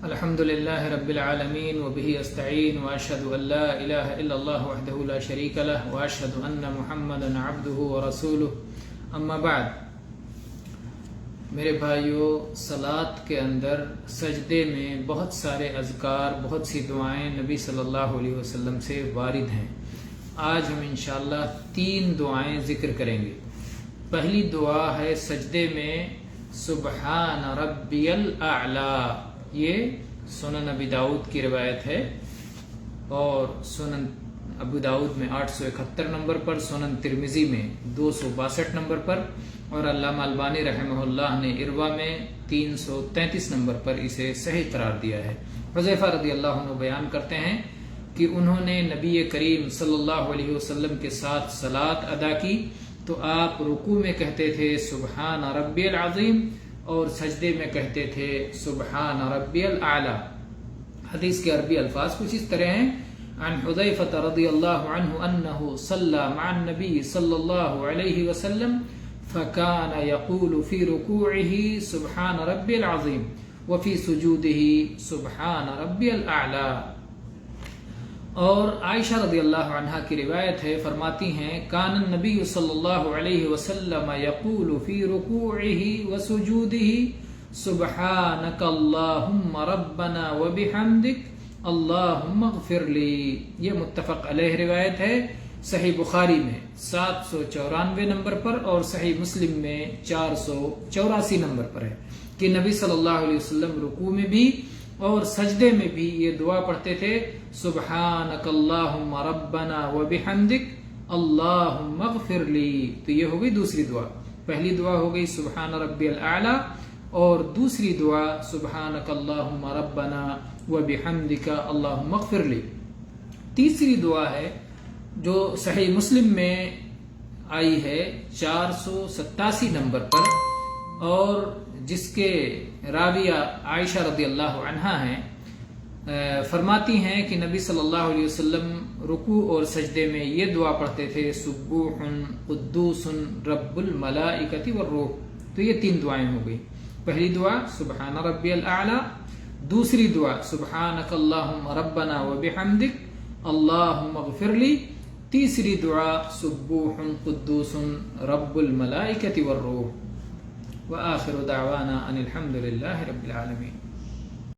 الحمد لله رب العالمين وبه استعين واشهد ان لا اله الا الله وحده لا شريك له واشهد ان محمدا عبده ورسوله اما بعد. میرے بھائیو، صلاۃ کے اندر سجدے میں بہت سارے اذکار، بہت سی دعائیں نبی صلی اللہ علیہ وسلم سے وارد ہیں. آج ہم انشاءاللہ 3 دعائیں ذکر کریں گے. پہلی دعا ہے سجدے میں سبحان ربی الاعلی. یہ سنن ابی داؤد کی روایت ہے اور سنن ابو داؤد میں 871 نمبر پر، سنن ترمذی میں 262 نمبر پر، اور علامہ البانی رحمہ اللہ نے اروا میں 333 نمبر پر اسے صحیح قرار دیا ہے. حذیفہ رضی اللہ عنہ بیان کرتے ہیں کہ انہوں نے نبی کریم صلی اللہ علیہ وسلم کے ساتھ صلاۃ ادا کی تو آپ رکوع میں کہتے تھے سبحان ربی العظیم اور سجدے میں کہتے تھے سبحان ربی الاعلی. حدیث کے عربی الفاظ کچھ اس طرح ہیں: عن حذیفہ رضی اللہ عنہ انہ صلی مع النبی صلی اللہ علیہ وسلم فكان يقول في ركوعه سبحان ربي العظيم وفي سجوده سبحان ربي الاعلى. اور عائشہ رضی اللہ عنہا کی روایت ہے، فرماتی ہیں کان النبی صلی اللہ علیہ وسلم یقول فی رکوعه وسجوده سبحانک اللہم ربنا وبحمدک اللہم اغفر لی. یہ متفق علیہ روایت ہے. صحیح بخاری میں 794 نمبر پر اور صحیح مسلم میں 484 نمبر پر ہے کہ نبی صلی اللہ علیہ وسلم رکوع میں بھی اور سجدے میں بھی یہ دعا پڑھتے تھے سبحانک اللہم ربنا وبحمدک اللہم اغفر لی. تو یہ ہو گئی دوسری دعا. پہلی دعا ہو گئی سبحان ربی الاعلی اور دوسری دعا سبحانک اللہم ربنا وبحمدک اللہم اغفر لی. تیسری دعا ہے جو صحیح مسلم میں آئی ہے 487 نمبر پر اور جس کے راویہ عائشہ رضی اللہ عنہا ہیں. فرماتی ہیں کہ نبی صلی اللہ علیہ وسلم رکوع اور سجدے میں یہ دعا پڑھتے تھے سبوح قدوس رب الملائکۃ والروح. تو یہ 3 دعائیں ہو گئی. پہلی دعا سبحان ربی الاعلی، دوسری دعا سبحانک اللہم ربنا وبحمدک اللہم اغفر لی، تیسری دعا سبوح قدوس رب الملائکۃ والروح. وآخر دعوانا ان الحمد للہ رب العالمین.